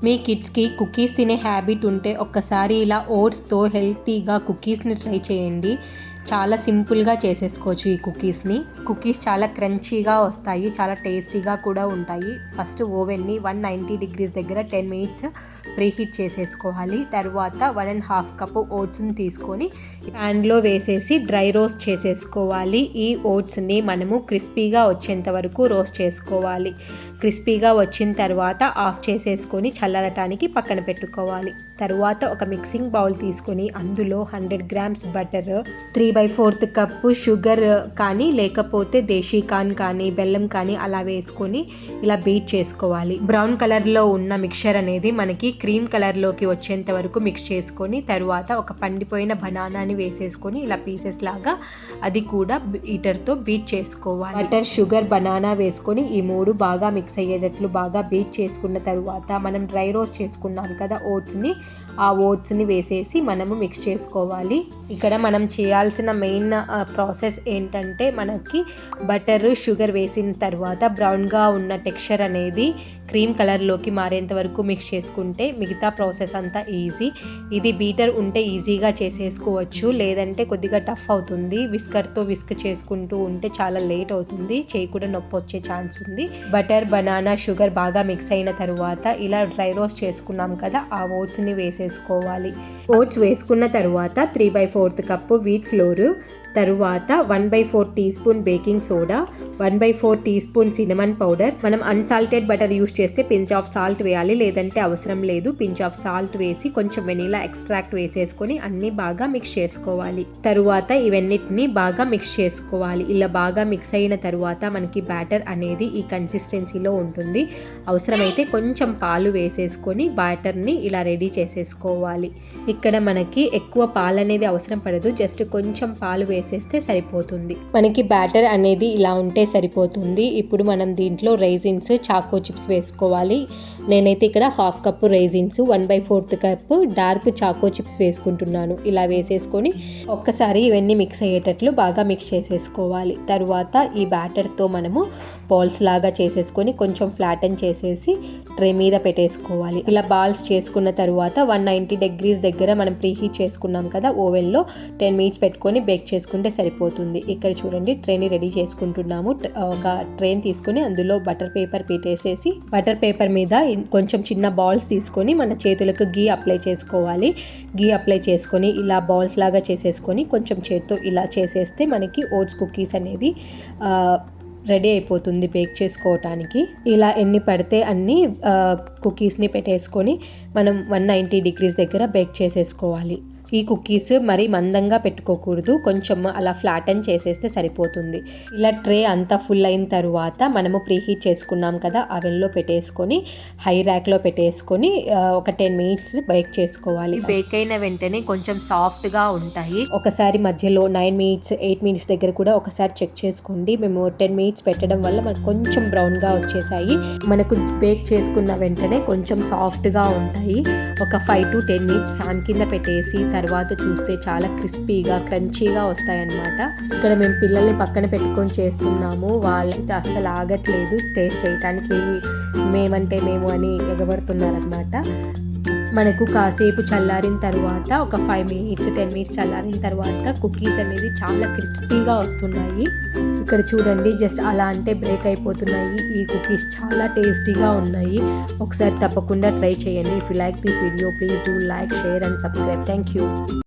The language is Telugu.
మీ కిడ్స్కి కుకీస్ తినే హ్యాబిట్ ఉంటే ఒక్కసారి ఇలా ఓట్స్తో హెల్తీగా కుకీస్ని ట్రై చేయండి. చాలా సింపుల్గా చేసేసుకోవచ్చు ఈ కుకీస్ని. కుకీస్ చాలా క్రంచీగా వస్తాయి, చాలా టేస్టీగా కూడా ఉంటాయి. ఫస్ట్ ఓవెన్ని 190 degrees దగ్గర 10 minutes ప్రీహీట్ చేసేసుకోవాలి. తర్వాత 1.5 cup ఓట్స్ని తీసుకొని ప్యాన్లో వేసేసి డ్రై రోస్ట్ చేసేసుకోవాలి. ఈ ఓట్స్ని మనము క్రిస్పీగా వచ్చేంత వరకు రోస్ట్ చేసుకోవాలి. క్రిస్పీగా వచ్చిన తర్వాత ఆఫ్ చేసేసుకొని చల్లరటానికి పక్కన పెట్టుకోవాలి. తర్వాత ఒక మిక్సింగ్ బౌల్ తీసుకొని అందులో 100 grams బటర్, 3/4 cup షుగర్ కానీ లేకపోతే దేశీ కాన్ కానీ బెల్లం కానీ అలా వేసుకొని ఇలా బీట్ చేసుకోవాలి. బ్రౌన్ కలర్లో ఉన్న మిక్చర్ అనేది మనకి క్రీమ్ కలర్లోకి వచ్చేంత వరకు మిక్స్ చేసుకొని తర్వాత ఒక పండిపోయిన బనానాని వేసేసుకొని ఇలా పీసెస్ లాగా అది కూడా బీటర్తో బీట్ చేసుకోవాలి. బటర్, షుగర్, బనానా వేసుకొని ఈ మూడు బాగా మిక్స్ అయ్యేటట్లు బాగా బీట్ చేసుకున్న తర్వాత మనం డ్రై రోస్ట్ చేసుకున్నాం కదా ఓట్స్ని, ఆ ఓట్స్ని వేసేసి మనము మిక్స్ చేసుకోవాలి. ఇక్కడ మనం చేయాల్సిన మెయిన్ ప్రాసెస్ ఏంటంటే మనకి బటర్, షుగర్ వేసిన తర్వాత బ్రౌన్గా ఉన్న టెక్స్చర్ అనేది క్రీమ్ కలర్లోకి మారేంత వరకు మిక్స్ చేసుకుంటే మిగతా ప్రాసెస్ అంతా ఈజీ. ఇది బీటర్ ఉంటే ఈజీగా చేసేసుకోవచ్చు, లేదంటే కొద్దిగా టఫ్ అవుతుంది. విస్కర్తో విస్క్ చేసుకుంటూ ఉంటే చాలా లేట్ అవుతుంది, చేయి కూడా నొప్పి వచ్చే ఛాన్స్ ఉంది. బటర్, బనానా, షుగర్ బాగా మిక్స్ అయిన తర్వాత ఇలా డ్రై రోస్ట్ చేసుకున్నాం కదా ఆ ఓట్స్ని వేసేసుకోవాలి. ఓట్స్ వేసుకున్న తర్వాత 3/4 cup వీట్ ఫ్లోర్, తరువాత 1/4 teaspoon baking soda, 1/4 teaspoon cinnamon powder. మనం అన్సాల్టెడ్ బటర్ యూస్ చేస్తే పించ్ ఆఫ్ సాల్ట్ వేయాలి, లేదంటే అవసరం లేదు. పించ్ ఆఫ్ సాల్ట్ వేసి కొంచెం వెనిలా ఎక్స్ట్రాక్ట్ వేసేసుకొని అన్నీ బాగా మిక్స్ చేసుకోవాలి. తరువాత ఇవన్నిటిని బాగా మిక్స్ చేసుకోవాలి. ఇలా బాగా మిక్స్ అయిన తరువాత మనకి బ్యాటర్ అనేది ఈ కన్సిస్టెన్సీలో ఉంటుంది. అవసరమైతే కొంచెం పాలు వేసేసుకొని బ్యాటర్ని ఇలా రెడీ చేసేసుకోవాలి. ఇక్కడ మనకి ఎక్కువ పాలు అనేది అవసరం పడదు, జస్ట్ కొంచెం పాలు వేసేస్తే సరిపోతుంది. మనకి బ్యాటర్ అనేది ఇలా ఉంటే సరిపోతుంది. ఇప్పుడు మనం దీంట్లో రైజిన్స్, చాకో చిప్స్ వేసుకోవాలి. నేనైతే ఇక్కడ 1/2 cup raisins, 1/4 cup dark choco chips వేసుకుంటున్నాను. ఇలా వేసేసుకొని ఒక్కసారి ఇవన్నీ మిక్స్ అయ్యేటట్లు బాగా మిక్స్ చేసేసుకోవాలి. తర్వాత ఈ బ్యాటర్తో మనము బాల్స్ లాగా చేసేసుకొని కొంచెం ఫ్లాటన్ చేసేసి ట్రే మీద పెట్టేసుకోవాలి. ఇలా బాల్స్ చేసుకున్న తర్వాత 190 degrees దగ్గర మనం ప్రీహీట్ చేసుకున్నాం కదా ఓవెన్లో 10 minutes పెట్టుకొని బేక్ చేసుకుంటే సరిపోతుంది. ఇక్కడ చూడండి ట్రేని రెడీ చేసుకుంటున్నాము. ఒక ట్రేని తీసుకొని అందులో బటర్ పేపర్ పెట్టేసేసి బటర్ పేపర్ మీద కొంచెం చిన్న బాల్స్ తీసుకొని మన చేతులకు గీ అప్లై చేసుకోవాలి. గీ అప్లై చేసుకొని ఇలా బాల్స్ లాగా చేసేసుకొని కొంచెం చేతితో ఇలా చేసేస్తే మనకి ఓట్స్ కుకీస్ అనేది రెడీ అయిపోతుంది బేక్ చేసుకోవటానికి. ఇలా ఎన్ని పడితే అన్ని కుకీస్ని పెట్టేసుకొని మనం 190 degrees దగ్గర బేక్ చేసేసుకోవాలి. ఈ కుకీస్ మరి మందంగా పెట్టుకోకూడదు, కొంచెం అలా ఫ్లాటన్ చేసేస్తే సరిపోతుంది. ఇలా ట్రే అంతా ఫుల్ అయిన తర్వాత మనము ప్రీహీట్ చేసుకున్నాం కదా అవెన్లో పెట్టేసుకొని హై ర్యాక్లో పెట్టేసుకొని ఒక 10 minutes బేక్ చేసుకోవాలి. బేక్ అయిన వెంటనే కొంచెం సాఫ్ట్గా ఉంటాయి. ఒకసారి మధ్యలో 9 minutes, 8 minutes దగ్గర కూడా ఒకసారి చెక్ చేసుకోండి. మేము 10 minutes పెట్టడం వల్ల మనకు కొంచెం బ్రౌన్గా వచ్చేసాయి. మనకు బేక్ చేసుకున్న వెంటనే కొంచెం సాఫ్ట్గా ఉంటాయి. ఒక 5 to 10 minutes ఫ్యాన్ కింద పెట్టేసి తర్వాత చూస్తే చాలా క్రిస్పీగా క్రంచీగా వస్తాయన్నమాట. ఇక్కడ మేము పిల్లల్ని పక్కన పెట్టుకొని చేస్తున్నాము, వాళ్ళైతే అస్సలు ఆగట్లేదు టేస్ట్ చేయడానికి. మేమంటే మేము అని ఎగబడుతున్నారనమాట. మనకు కాసేపు చల్లారిన తర్వాత ఒక 5 minutes, 10 minutes చల్లారిన తర్వాత కుకీస్ అనేది చాలా క్రిస్పీగా వస్తున్నాయి. ఇక్కడ చూడండి జస్ట్ అలా అంటే బ్రేక్ అయిపోతున్నాయి. ఈ కుకీస్ చాలా టేస్టీగా ఉన్నాయి. ఒకసారి తప్పకుండా ట్రై చేయండి. If you like this video please do like, share and subscribe. Thank you.